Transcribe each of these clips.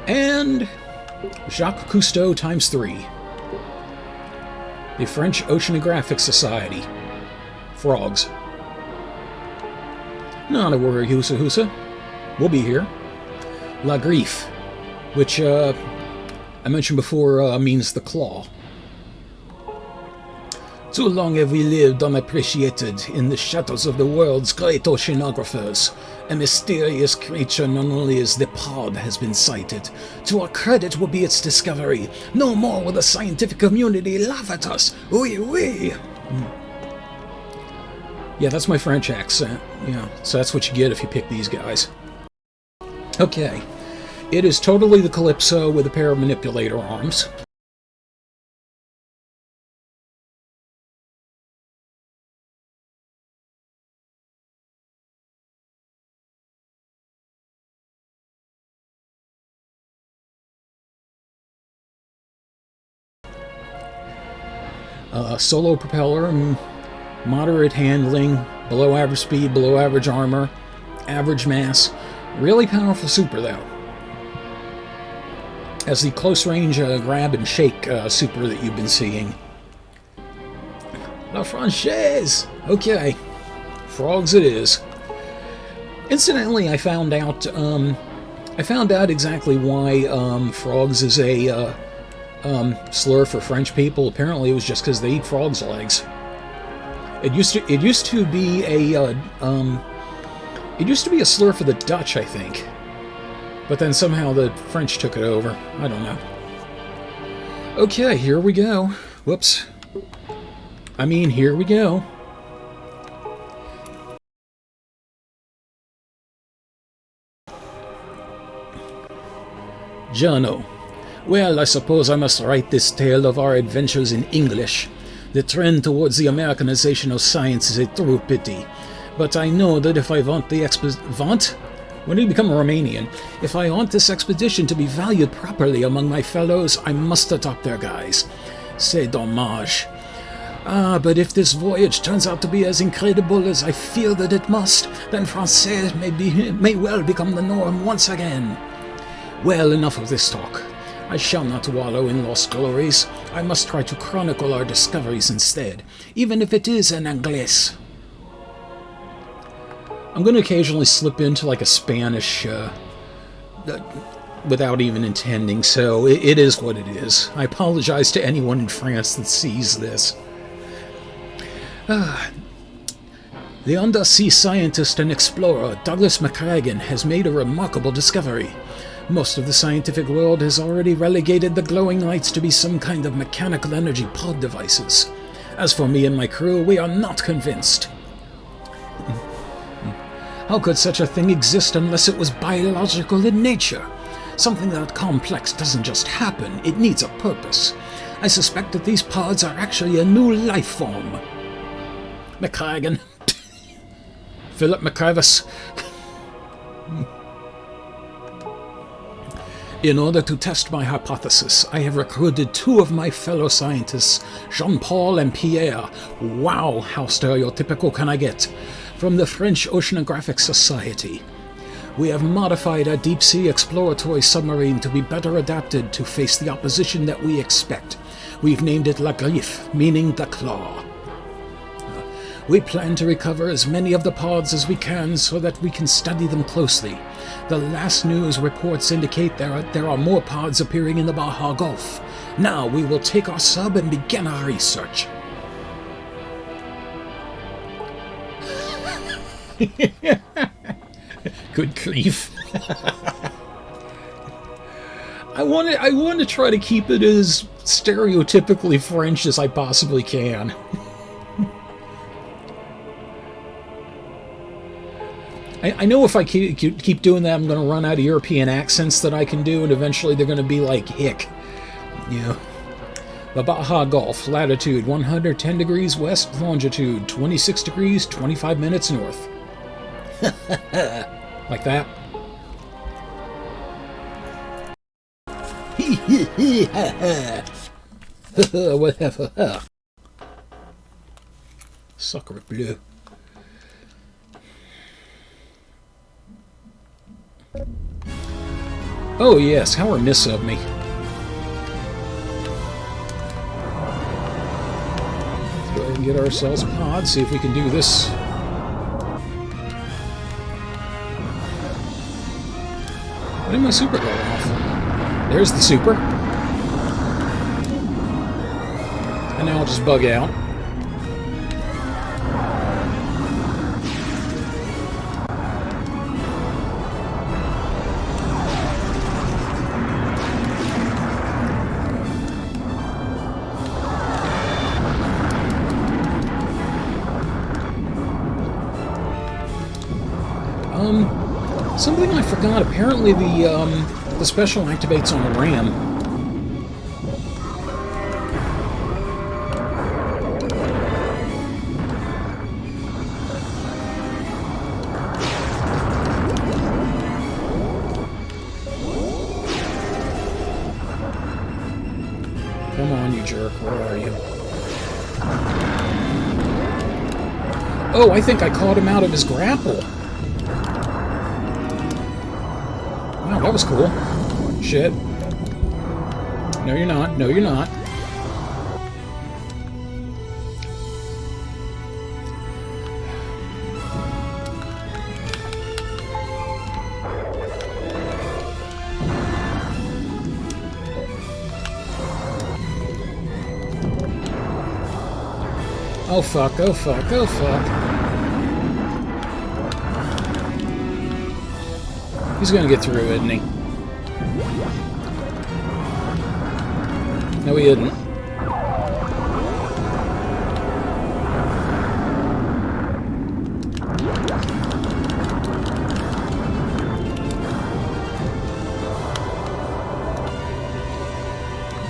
And Jacques Cousteau times 3. The French Oceanographic Society. Frogs. Not a worry, Husa Husa. We'll be here. La Griffe, which I mentioned before means the claw. Too long have we lived unappreciated in the shadows of the world's great oceanographers. A mysterious creature known only as the pod has been sighted. To our credit will be its discovery. No more will the scientific community laugh at us. Oui, oui. Yeah, that's my French accent. Yeah, so that's what you get if you pick these guys. Okay. It is totally the Calypso with a pair of manipulator arms. Solo propeller, moderate handling, below average speed, below average armor, average mass. Really powerful super, though. As the close range grab and shake super that you've been seeing. La Francaise! Okay. Frogs it is. Incidentally, I found out exactly why frogs is a slur for French people. Apparently, it was just because they eat frogs' legs. It used to be a slur for the Dutch, I think. But then somehow the French took it over. I don't know. Okay, here we go. Whoops. I mean, here we go. Journal. Well, I suppose I must write this tale of our adventures in English. The trend towards the Americanization of science is a true pity. But I know that if I want the When you become a Romanian, if I want this expedition to be valued properly among my fellows, I must adopt their guise. C'est dommage. But if this voyage turns out to be as incredible as I fear that it must, then Francais may well become the norm once again. Well, enough of this talk. I shall not wallow in lost glories. I must try to chronicle our discoveries instead, even if it is in Anglais. I'm going to occasionally slip into like a Spanish, without even intending, so it is what it is. I apologize to anyone in France that sees this. The undersea scientist and explorer Douglas McCragen has made a remarkable discovery. Most of the scientific world has already relegated the glowing lights to be some kind of mechanical energy pod devices. As for me and my crew, we are not convinced. How could such a thing exist unless it was biological in nature? Something that complex doesn't just happen, it needs a purpose. I suspect that these pods are actually a new life form. McCragen. Philip McCravis. In order to test my hypothesis, I have recruited 2 of my fellow scientists, Jean-Paul and Pierre. Wow, how stereotypical can I get? From the French Oceanographic Society. We have modified our deep-sea exploratory submarine to be better adapted to face the opposition that we expect. We've named it La Griffe, meaning the claw. We plan to recover as many of the pods as we can so that we can study them closely. The last news reports indicate there are more pods appearing in the Baja Gulf. Now we will take our sub and begin our research. Good grief. I want to try to keep it as stereotypically French as I possibly can. I know if I keep doing that, I'm going to run out of European accents that I can do, and eventually they're going to be like hick. You know. The Baja Gulf, latitude 110 degrees west, longitude 26 degrees, 25 minutes north. Like that. Whatever. Sacre, Bleus. Oh yes, how remiss of me. Let's go ahead and get ourselves a pod, see if we can do this. Why did my super go off? There's the super. And now I'll just bug out. Something I forgot. Apparently the special activates on the RAM. Come on, you jerk. Where are you? Oh, I think I caught him out of his grapple. Wow, that was cool. Shit. No, you're not. No, you're not. Oh fuck, oh fuck, oh fuck. He's gonna get through, isn't he? No, he isn't.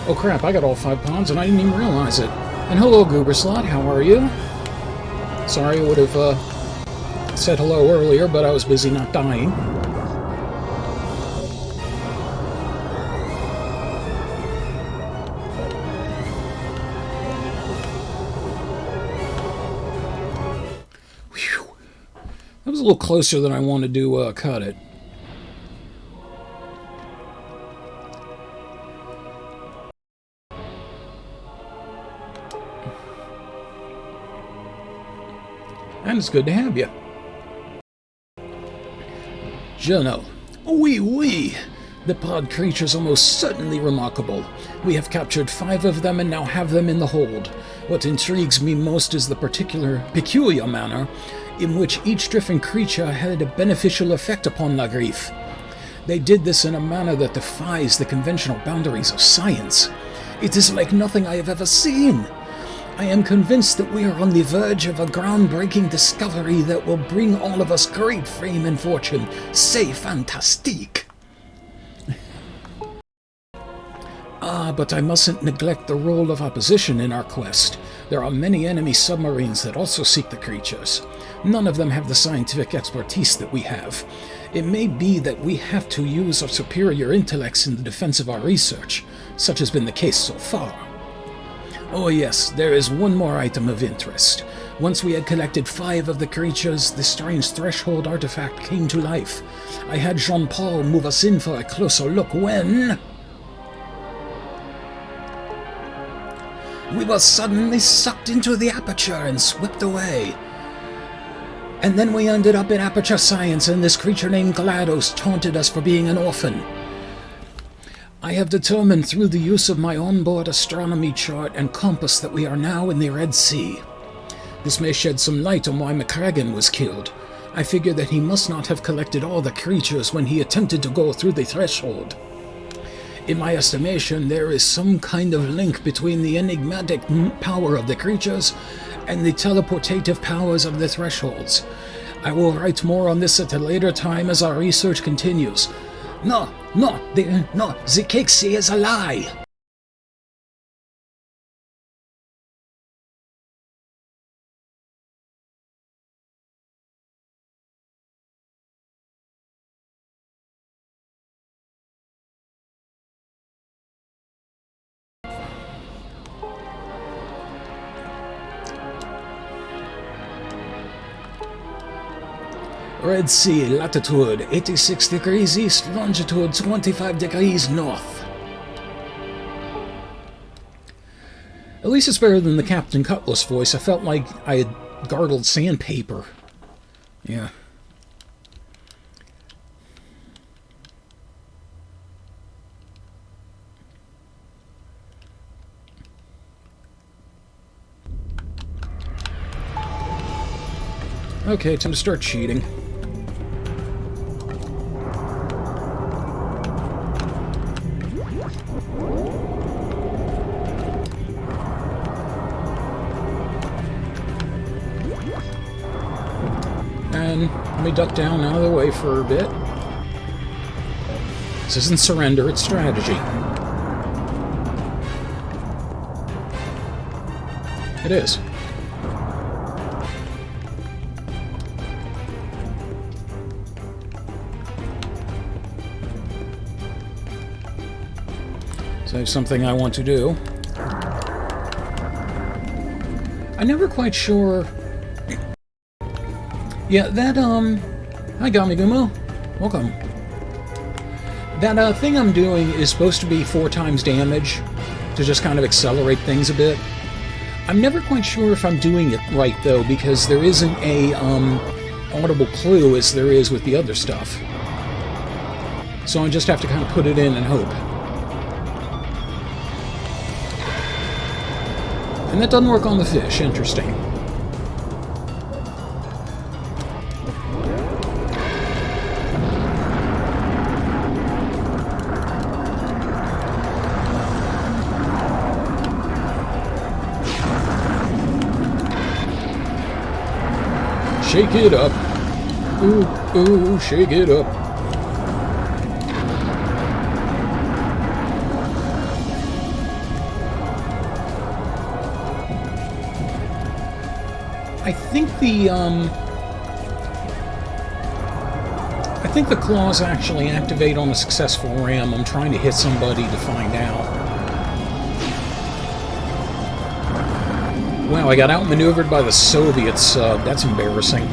Oh crap, I got all 5 pods and I didn't even realize it. And hello, Gooberslot, how are you? Sorry, I would have said hello earlier, but I was busy not dying. Whew. That was a little closer than I wanted to cut it. And it's good to have you. Journal. Oui, oui. The pod creatures are most certainly remarkable. We have captured 5 of them and now have them in the hold. What intrigues me most is the peculiar manner in which each different creature had a beneficial effect upon La Griffe. They did this in a manner that defies the conventional boundaries of science. It is like nothing I have ever seen. I am convinced that we are on the verge of a groundbreaking discovery that will bring all of us great fame and fortune. C'est fantastique! But I mustn't neglect the role of opposition in our quest. There are many enemy submarines that also seek the creatures. None of them have the scientific expertise that we have. It may be that we have to use our superior intellects in the defense of our research, such has been the case so far. Oh yes, there is one more item of interest. Once we had collected 5 of the creatures, the strange threshold artifact came to life. I had Jean-Paul move us in for a closer look when... we were suddenly sucked into the aperture and swept away. And then we ended up in aperture science, and this creature named GLaDOS taunted us for being an orphan. I have determined through the use of my onboard astronomy chart and compass that we are now in the Red Sea. This may shed some light on why McCragan was killed. I figure that he must not have collected all the creatures when he attempted to go through the threshold. In my estimation, there is some kind of link between the enigmatic power of the creatures and the teleportative powers of the thresholds. I will write more on this at a later time as our research continues. No, the Kixie is a lie! Red Sea, latitude 86 degrees east, longitude 25 degrees north. At least it's better than the Captain Cutlass voice. I felt like I had gargled sandpaper. Yeah. Okay, time to start cheating. And let me duck down out of the way for a bit. This isn't surrender, it's strategy. It is. So I have something I want to do. I'm never quite sure. Yeah, that, hi Gamigumo. Welcome. That, thing I'm doing is supposed to be 4 times damage to just kind of accelerate things a bit. I'm never quite sure if I'm doing it right, though, because there isn't a, audible clue as there is with the other stuff. So I just have to kind of put it in and hope. And that doesn't work on the fish. Interesting. Shake it up. Ooh, ooh, shake it up. I think the claws actually activate on a successful ram. I'm trying to hit somebody to find out. Wow, I got outmaneuvered by the Soviets. That's embarrassing.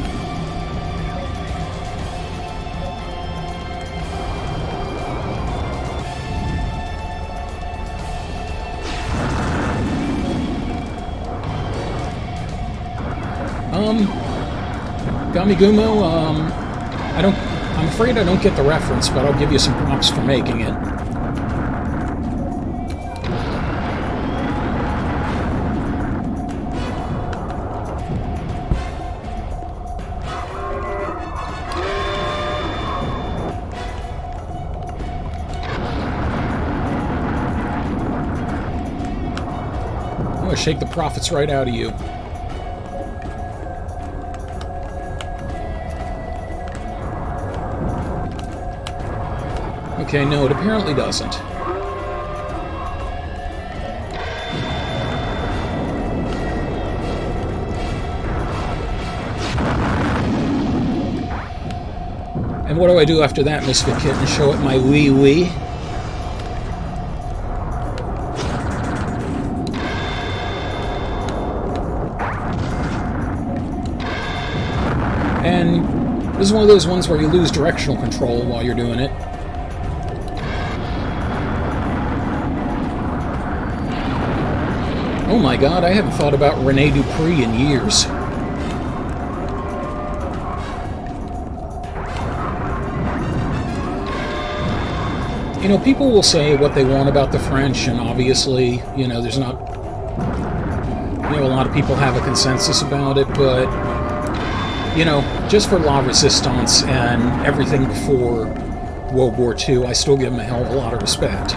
Gamigumo, I'm afraid I don't get the reference, but I'll give you some props for making it. I'm gonna shake the profits right out of you. Okay, no, it apparently doesn't. And what do I do after that, Misfit Kitten? Show it my wee-wee? And this is one of those ones where you lose directional control while you're doing it. Oh my god, I haven't thought about Rene Dupree in years. You know, people will say what they want about the French, and obviously, you know, there's not... You know, a lot of people have a consensus about it, but... You know, just for La Resistance and everything before World War II, I still give them a hell of a lot of respect.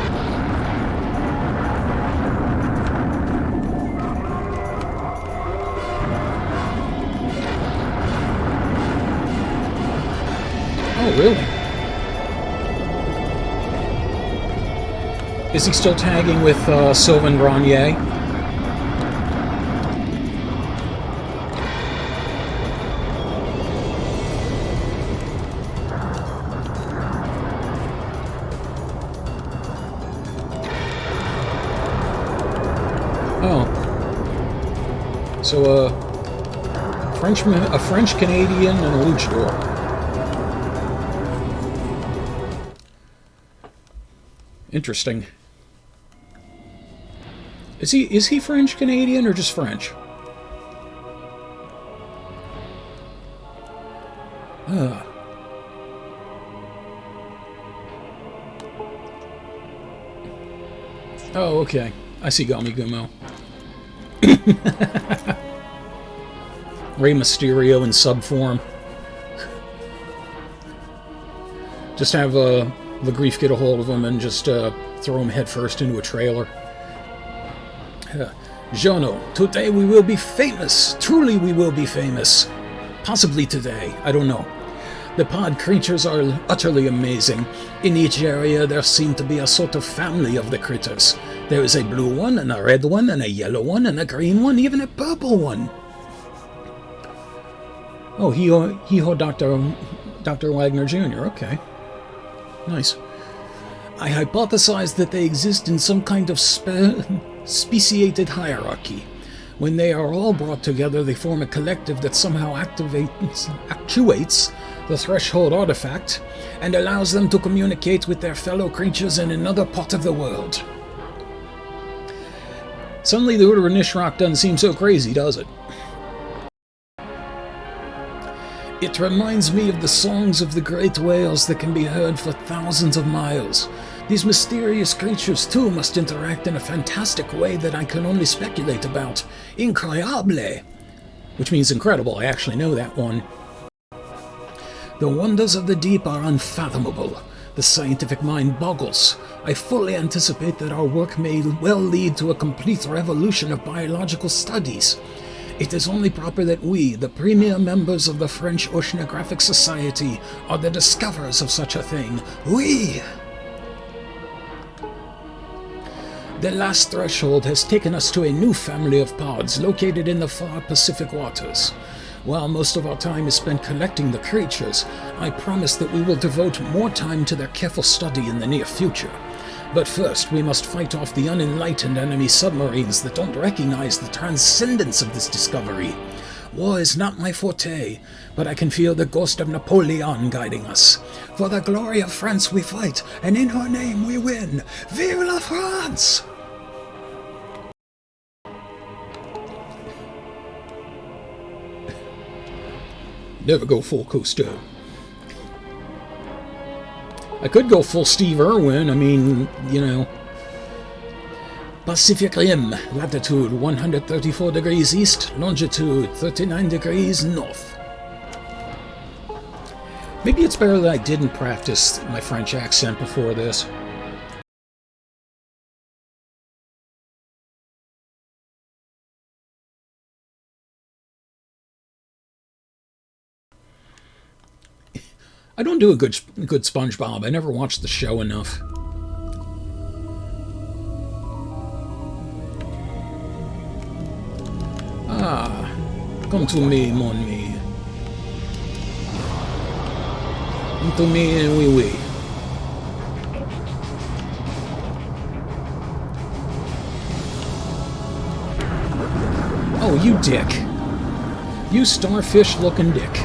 Oh, really? Is he still tagging with Sylvain Grenier? Oh. So, a French Canadian and a luchador. Interesting. Is he French Canadian or just French? Oh, okay. I see Gummy Gumo. Rey Mysterio in sub form. Just have the grief get a hold of him and just throw him headfirst into a trailer. Jono, today we will be famous. Truly we will be famous. Possibly today. I don't know. The pod creatures are utterly amazing. In each area there seem to be a sort of family of the critters. There is a blue one, and a red one, and a yellow one, and a green one, even a purple one. Oh, he-ho Dr. Wagner Jr., okay. Nice. I hypothesize that they exist in some kind of speciated hierarchy. When they are all brought together, they form a collective that somehow actuates the threshold artifact and allows them to communicate with their fellow creatures in another part of the world. Suddenly the Order of Nishrak doesn't seem so crazy, does it? It reminds me of the songs of the great whales that can be heard for thousands of miles. These mysterious creatures, too, must interact in a fantastic way that I can only speculate about. Incroyable! Which means incredible. I actually know that one. The wonders of the deep are unfathomable. The scientific mind boggles. I fully anticipate that our work may well lead to a complete revolution of biological studies. It is only proper that we, the premier members of the French Oceanographic Society, are the discoverers of such a thing. We! The last threshold has taken us to a new family of pods located in the far Pacific waters. While most of our time is spent collecting the creatures, I promise that we will devote more time to their careful study in the near future. But first, we must fight off the unenlightened enemy submarines that don't recognize the transcendence of this discovery. War is not my forte, but I can feel the ghost of Napoleon guiding us. For the glory of France we fight, and in her name we win. Vive la France! Never go full Cousteau. I could go full Steve Irwin, I mean, you know. Pacific Rim, latitude 134 degrees east, longitude 39 degrees north. Maybe it's better that I didn't practice my French accent before this. I don't do a good SpongeBob. I never watched the show enough. Ah, come to me, mon ami. Come to me, oui, oui. Oh, you dick. You starfish-looking dick.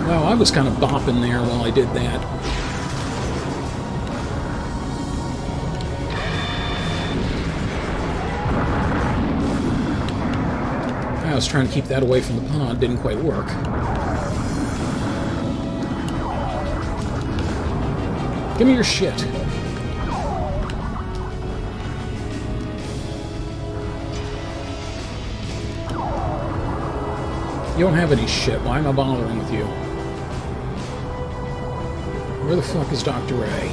Wow, I was kind of bopping there while I did that. I was trying to keep that away from the pond, didn't quite work. Give me your shit. You don't have any shit. Why am I bothering with you? Where the fuck is Dr. Ray?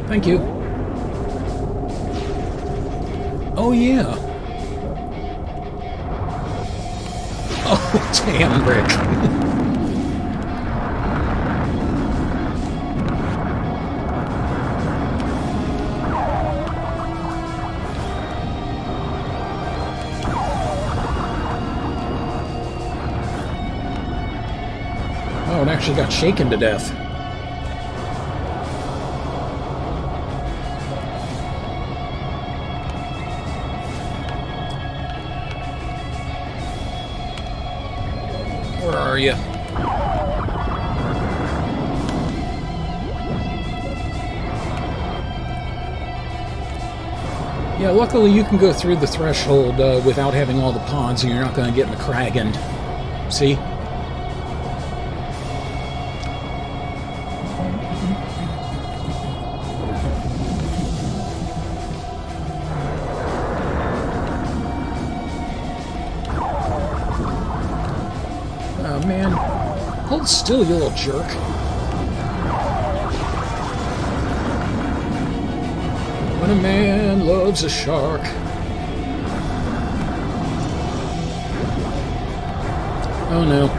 Thank you. Oh, yeah. Oh, damn, Rick. It actually got shaken to death. are you? Yeah, luckily you can go through the threshold without having all the pods, and you're not going to get McCraggened. See? Oh, man. Hold still, you little jerk. When a man loves a shark. Oh no.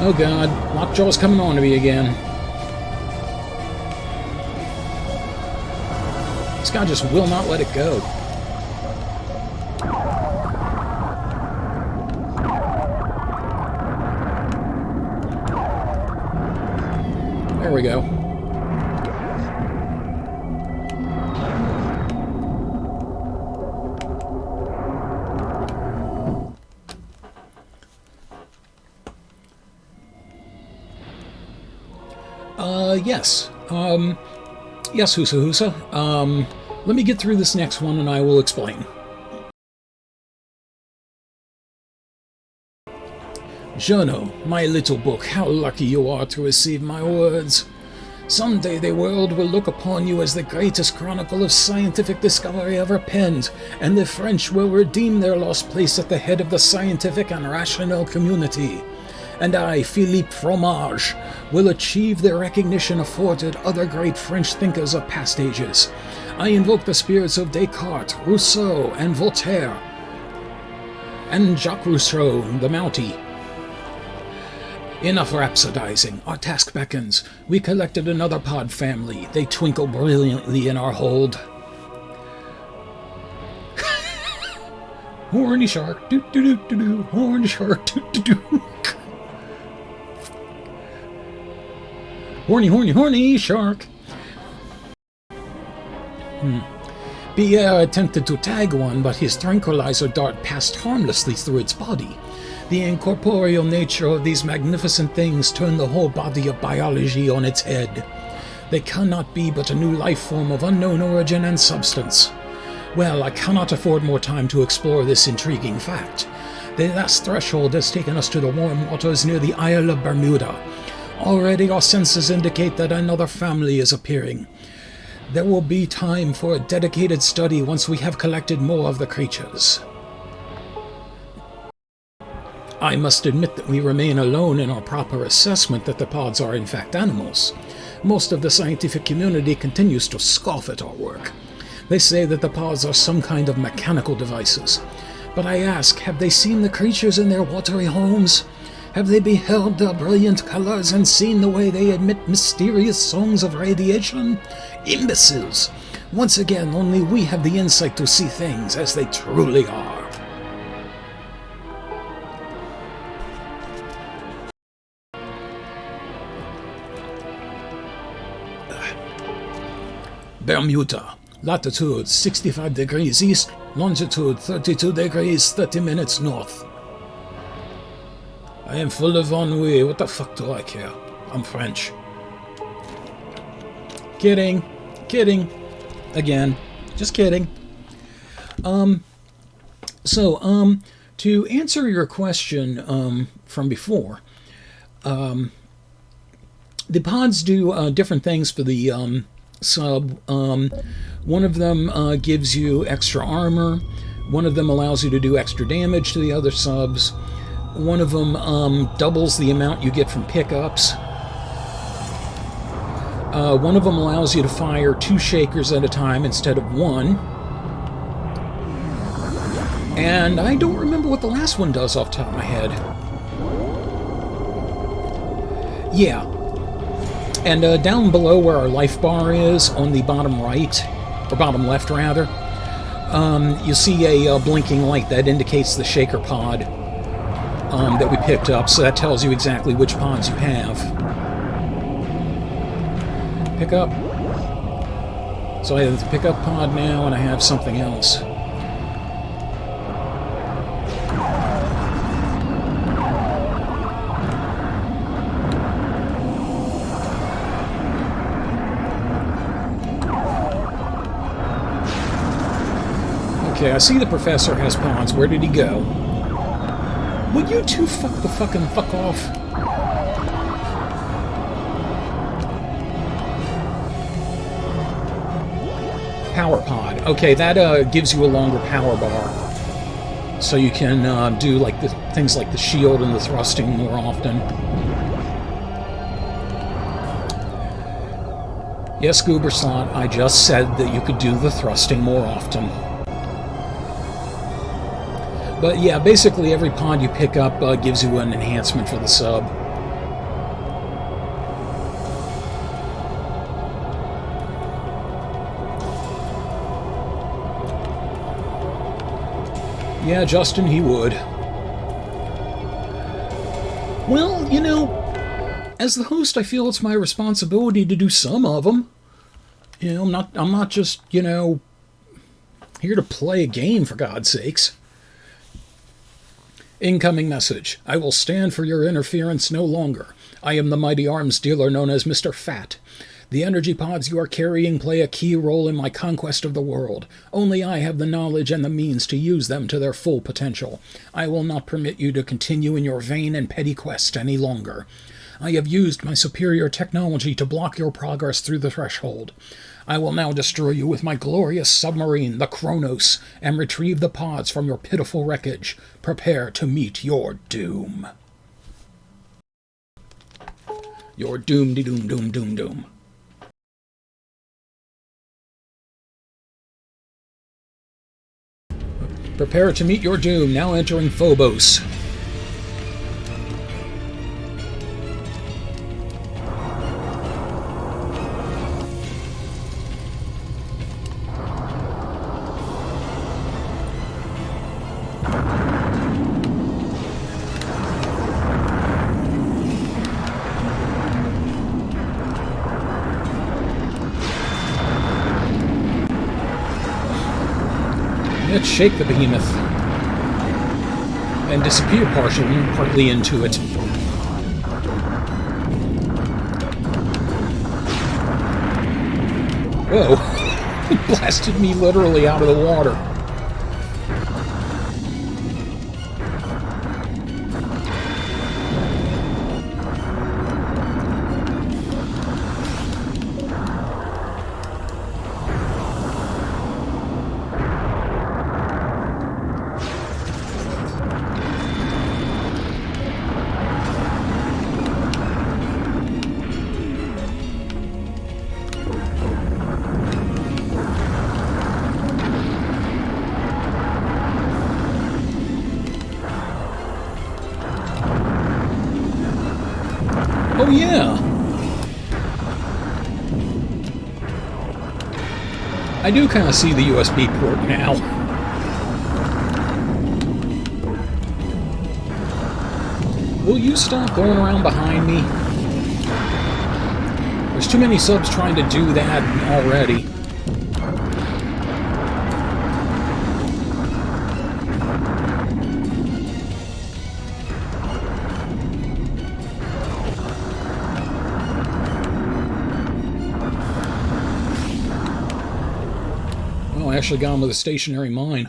Oh god, Lockjaw's coming on to me again. This guy just will not let it go. There we go. Yes. Yes, Husa Husa. Let me get through this next one and I will explain. Jono, my little book, how lucky you are to receive my words. Someday the world will look upon you as the greatest chronicle of scientific discovery ever penned, and the French will redeem their lost place at the head of the scientific and rational community. And I, Philippe Fromage, will achieve the recognition afforded other great French thinkers of past ages. I invoke the spirits of Descartes, Rousseau, and Voltaire, and Jacques Rousseau, the Mountie. Enough rhapsodizing. Our task beckons. We collected another pod family. They twinkle brilliantly in our hold. Horny shark, do-do-do-do-do. Horny shark, do-do-do. Horny, horny, horny shark. Pierre attempted to tag one, but his tranquilizer dart passed harmlessly through its body. The incorporeal nature of these magnificent things turned the whole body of biology on its head. They cannot be but a new life form of unknown origin and substance. Well, I cannot afford more time to explore this intriguing fact. The last threshold has taken us to the warm waters near the Isle of Bermuda. Already our senses indicate that another family is appearing. There will be time for a dedicated study once we have collected more of the creatures. I must admit that we remain alone in our proper assessment that the pods are in fact animals. Most of the scientific community continues to scoff at our work. They say that the pods are some kind of mechanical devices. But I ask, have they seen the creatures in their watery homes? Have they beheld their brilliant colors and seen the way they emit mysterious songs of radiation? Imbeciles! Once again, only we have the insight to see things as they truly are. Bermuda. Latitude 65 degrees east, longitude 32 degrees 30 minutes north. I am full of ennui. What the fuck do I care? I'm French. Kidding. Kidding. Again. Just kidding. To answer your question from before, the pods do different things for the sub. One of them gives you extra armor. One of them allows you to do extra damage to the other subs. One of them doubles the amount you get from pickups. One of them allows you to fire 2 shakers at a time instead of 1. And I don't remember what the last one does off the top of my head. Yeah. And down below where our life bar is, on the bottom right, or bottom left rather, you see a blinking light that indicates the shaker pod that we picked up, so that tells you exactly which pods you have. Pick up. So I have the pickup pod now, and I have something else. Okay, I see the professor has pods. Where did he go? Will you two fuck off? Power pod. Okay, that gives you a longer power bar. So you can do like the things like the shield and the thrusting more often. Yes, Gooberslot, I just said that you could do the thrusting more often. But yeah, basically every pod you pick up gives you an enhancement for the sub. Yeah, Justin, he would. Well, you know, as the host, I feel it's my responsibility to do some of them. You know, I'm not just, you know, here to play a game, for God's sakes. Incoming message. I will stand for your interference no longer. I am the mighty arms dealer known as Mr. Fat. The energy pods you are carrying play a key role in my conquest of the world. Only I have the knowledge and the means to use them to their full potential. I will not permit you to continue in your vain and petty quest any longer. I have used my superior technology to block your progress through the threshold. I will now destroy you with my glorious submarine, the Kronos, and retrieve the pods from your pitiful wreckage. Prepare to meet your doom. Your doom-de-doom-doom-doom-doom. Prepare to meet your doom, now entering Phobos. Let's shake the behemoth and disappear partly into it. Whoa! It blasted me literally out of the water. Oh, yeah. I do kind of see the USB port now. Will you stop going around behind me? There's too many subs trying to do that already. I actually got him with a stationary mine.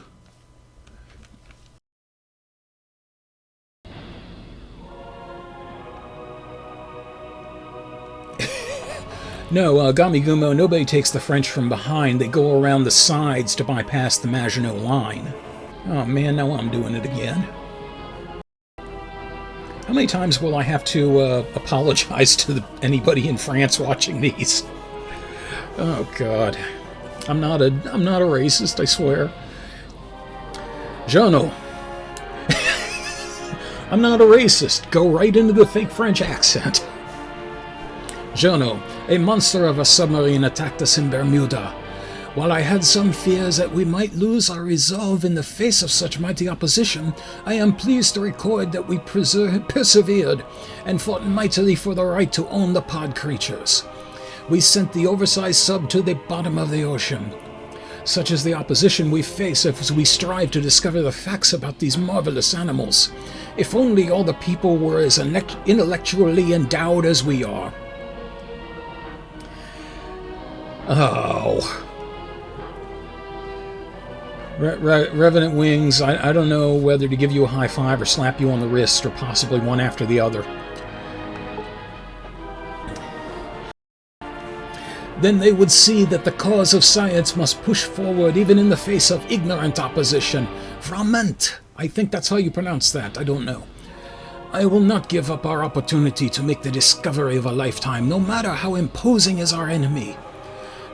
No, Gamigumo, nobody takes the French from behind. They go around the sides to bypass the Maginot Line. Oh man, now I'm doing it again. How many times will I have to apologize to anybody in France watching these? Oh God. I'm not a racist, I swear. Jono. I'm not a racist. Go right into the fake French accent. Jono, a monster of a submarine attacked us in Bermuda. While I had some fears that we might lose our resolve in the face of such mighty opposition, I am pleased to record that we persevered and fought mightily for the right to own the pod creatures. We sent the oversized sub to the bottom of the ocean. Such is the opposition we face as we strive to discover the facts about these marvelous animals. If only all the people were as intellectually endowed as we are. Oh. Revenant Wings, I don't know whether to give you a high five or slap you on the wrist, or possibly one after the other. Then they would see that the cause of science must push forward even in the face of ignorant opposition. Vrament! I think that's how you pronounce that, I don't know. I will not give up our opportunity to make the discovery of a lifetime, no matter how imposing is our enemy.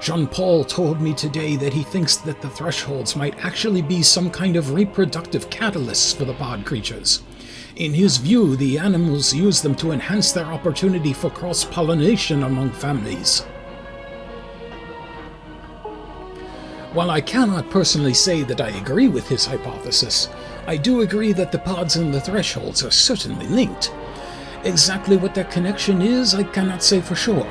Jean-Paul told me today that he thinks that the thresholds might actually be some kind of reproductive catalysts for the pod creatures. In his view, the animals use them to enhance their opportunity for cross-pollination among families. While I cannot personally say that I agree with his hypothesis, I do agree that the pods and the thresholds are certainly linked. Exactly what their connection is, I cannot say for sure.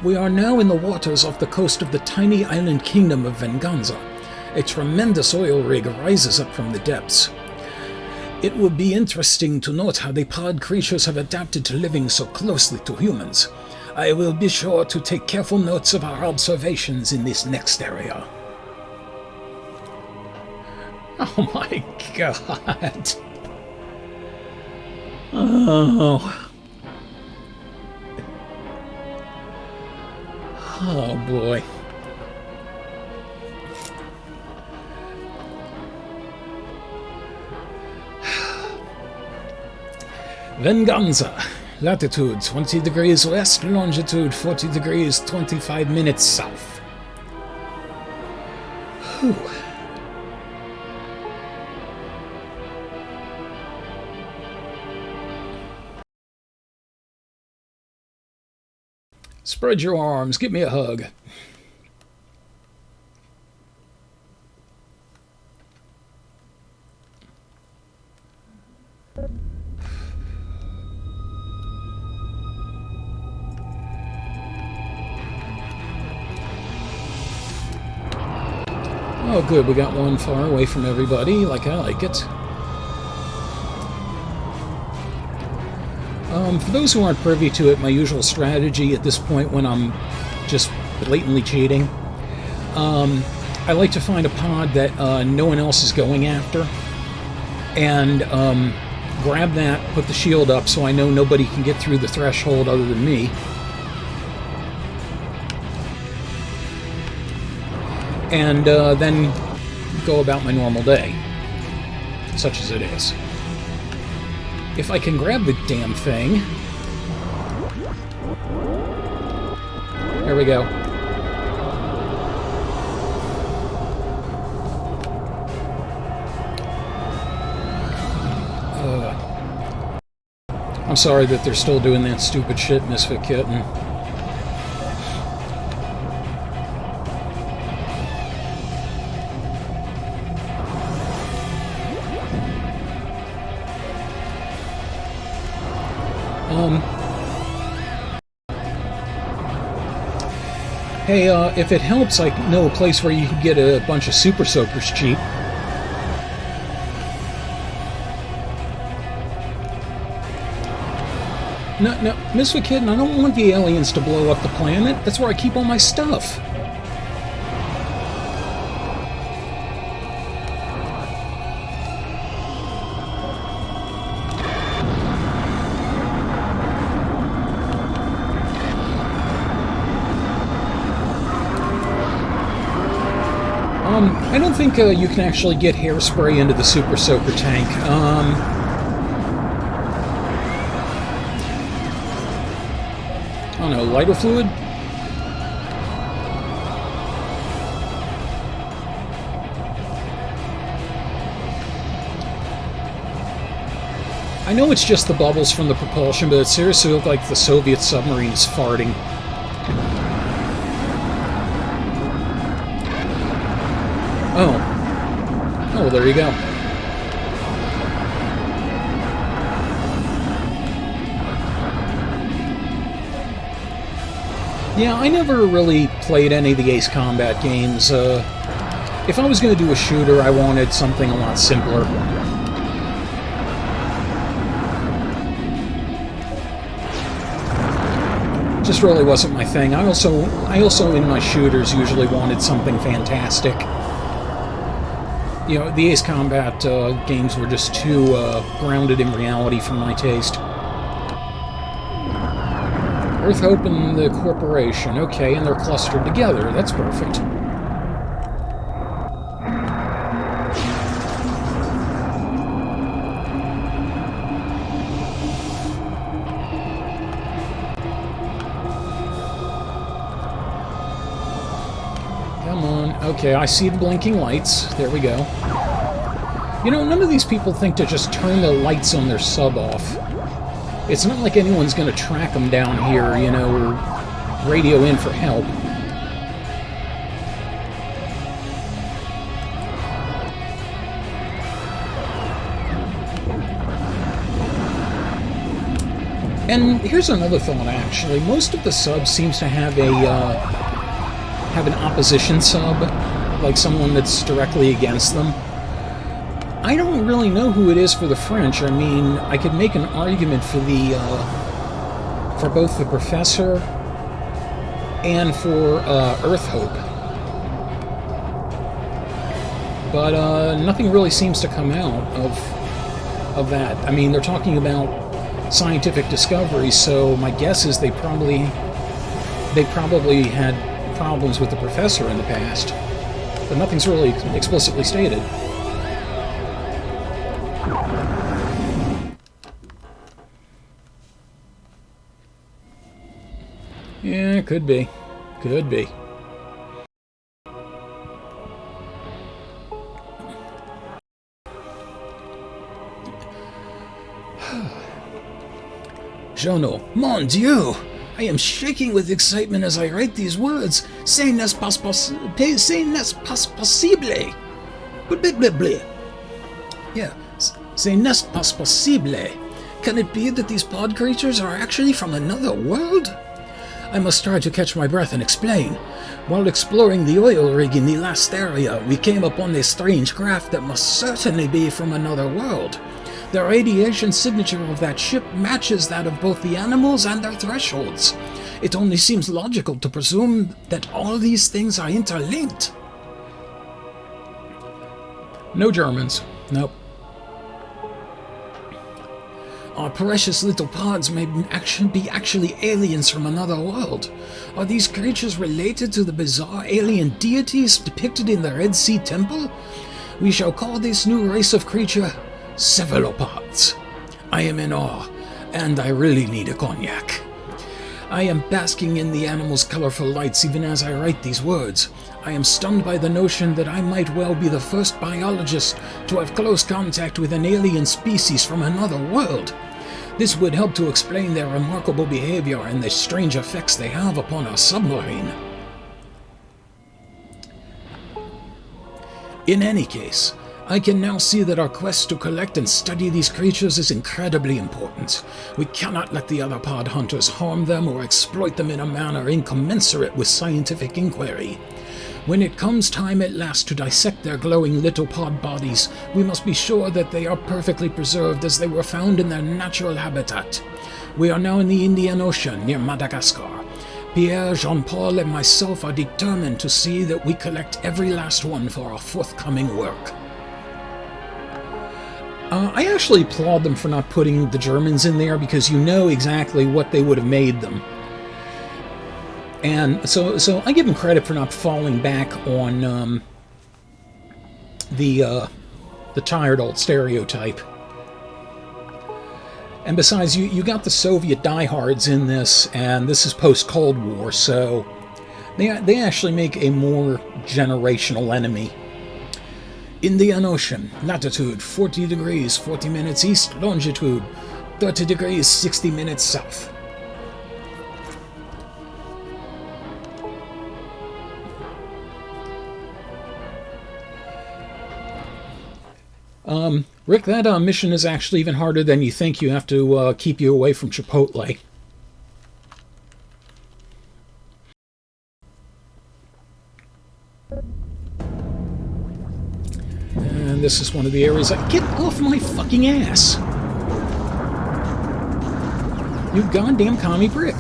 We are now in the waters off the coast of the tiny island kingdom of Venganza. A tremendous oil rig rises up from the depths. It will be interesting to note how the pod creatures have adapted to living so closely to humans. I will be sure to take careful notes of our observations in this next area. Oh my god. Oh. Oh boy. Venganza. Latitude 20 degrees west, longitude 40 degrees 25 minutes south. Whew. Spread your arms, give me a hug. Oh good, we got one far away from everybody, like I like it. For those who aren't privy to it, my usual strategy at this point when I'm just blatantly cheating, I like to find a pod that no one else is going after, and grab that, put the shield up so I know nobody can get through the threshold other than me. And then go about my normal day, such as it is. If I can grab the damn thing... There we go. I'm sorry that they're still doing that stupid shit, Misfit Kitten. Hey, if it helps, I know a place where you can get a bunch of super soakers cheap. No, Misfit Kitten, I don't want the aliens to blow up the planet. That's where I keep all my stuff. I don't think you can actually get hairspray into the Super Soaker tank. I don't know, lighter fluid? I know it's just the bubbles from the propulsion, but it seriously looked like the Soviet submarines farting. Oh, well, there you go. Yeah, I never really played any of the Ace Combat games. If I was going to do a shooter, I wanted something a lot simpler. Just really wasn't my thing. I also in my shooters usually wanted something fantastic. You know, the Ace Combat games were just too grounded in reality for my taste. Earth Hope and the Corporation. Okay, and they're clustered together. That's perfect. Come on. Okay, I see the blinking lights. There we go. You know, none of these people think to just turn the lights on their sub off. It's not like anyone's going to track them down here, you know, or radio in for help. And here's another thought, actually. Most of the subs seems to have an opposition sub, like someone that's directly against them. I don't really know who it is for the French. I mean, I could make an argument for for both the Professor and for Earth Hope. But nothing really seems to come out of that. I mean, they're talking about scientific discoveries, so my guess is they probably had problems with the Professor in the past. But nothing's really explicitly stated. Yeah, could be. Could be. Jono, mon Dieu! I am shaking with excitement as I write these words. Ce n'est pas possible. Yeah, ce n'est pas possible. Can it be that these pod creatures are actually from another world? I must try to catch my breath and explain. While exploring the oil rig in the last area, we came upon a strange craft that must certainly be from another world. The radiation signature of that ship matches that of both the animals and their thresholds. It only seems logical to presume that all these things are interlinked. No Germans. Nope. Our precious little pods may be actually aliens from another world. Are these creatures related to the bizarre alien deities depicted in the Red Sea Temple? We shall call this new race of creature cephalopods. I am in awe, and I really need a cognac. I am basking in the animals' colorful lights even as I write these words. I am stunned by the notion that I might well be the first biologist to have close contact with an alien species from another world. This would help to explain their remarkable behavior and the strange effects they have upon our submarine. In any case, I can now see that our quest to collect and study these creatures is incredibly important. We cannot let the other pod hunters harm them or exploit them in a manner incommensurate with scientific inquiry. When it comes time at last to dissect their glowing little pod bodies, we must be sure that they are perfectly preserved as they were found in their natural habitat. We are now in the Indian Ocean near Madagascar. Pierre, Jean-Paul, and myself are determined to see that we collect every last one for our forthcoming work. I actually applaud them for not putting the Germans in there because you know exactly what they would have made them. And so I give them credit for not falling back on the tired old stereotype. And besides, you got the Soviet diehards in this, and this is post-Cold War, so they actually make a more generational enemy. Indian Ocean, latitude 40 degrees 40 minutes east, longitude 30 degrees 60 minutes south. Rick, that mission is actually even harder than you think. You have to keep you away from Chipotle. And this is one of the areas get off my fucking ass! You goddamn commie prick.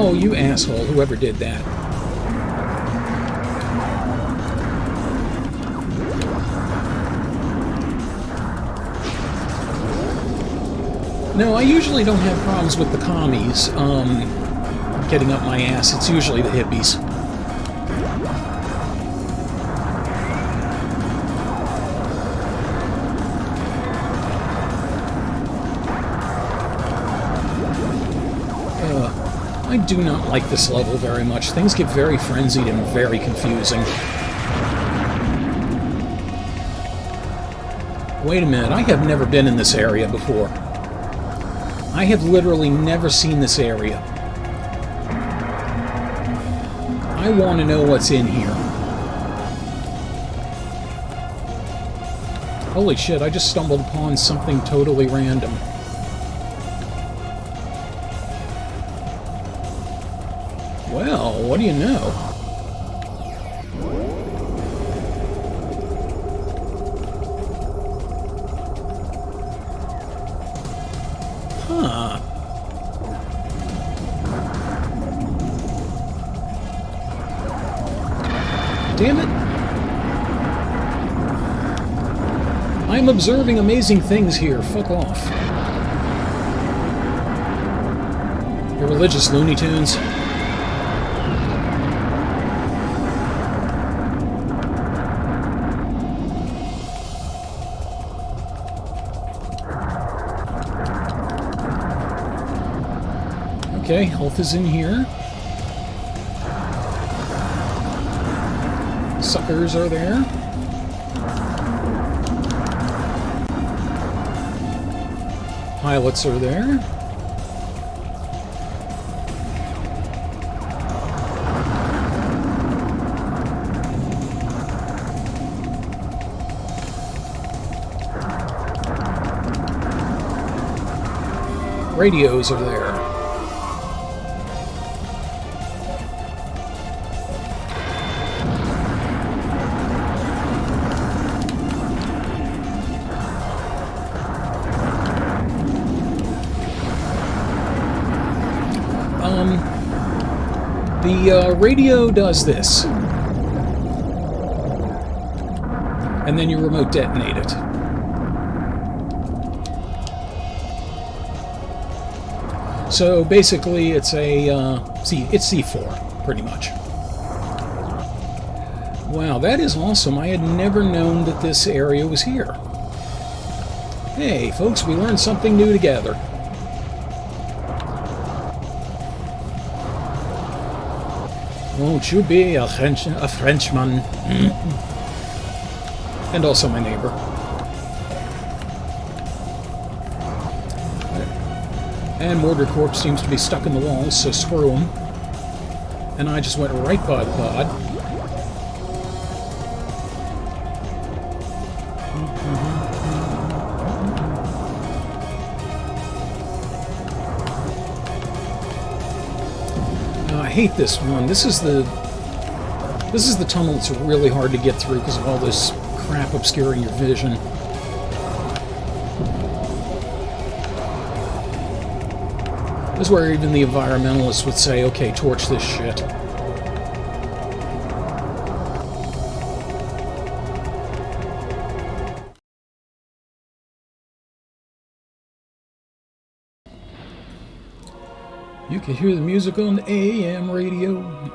Oh, you asshole, whoever did that. No, I usually don't have problems with the commies getting up my ass. It's usually the hippies. I do not like this level very much. Things get very frenzied and very confusing. Wait a minute, I have never been in this area before. I have literally never seen this area. I want to know what's in here. Holy shit, I just stumbled upon something totally random. Well, what do you know? Huh. Damn it. I'm observing amazing things here. Fuck off. You religious Looney Tunes. Okay, health is in here. Suckers are there. Pilots are there. Radios are there. The radio does this. And then you remote detonate it. So basically it's a, it's C4, pretty much. Wow, that is awesome. I had never known that this area was here. Hey, folks, we learned something new together. Won't you be a Frenchman? And also my neighbor. And Mortar Corp seems to be stuck in the walls, so screw him. And I just went right by the pod. I hate this one. This is the tunnel that's really hard to get through because of all this crap obscuring your vision. This is where even the environmentalists would say, okay, torch this shit. You can hear the music on the AM radio.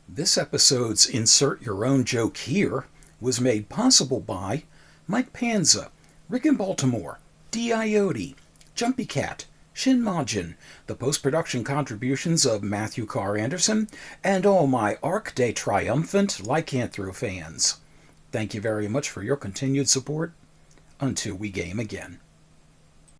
This episode's Insert Your Own Joke Here was made possible by Mike Panza, Rick in Baltimore, D.I.O.T., Jumpy Cat, Shin Majin, the post-production contributions of Matthew Carr Anderson, and all my Arc de Triumphant Lycanthro fans. Thank you very much for your continued support. Until we game again.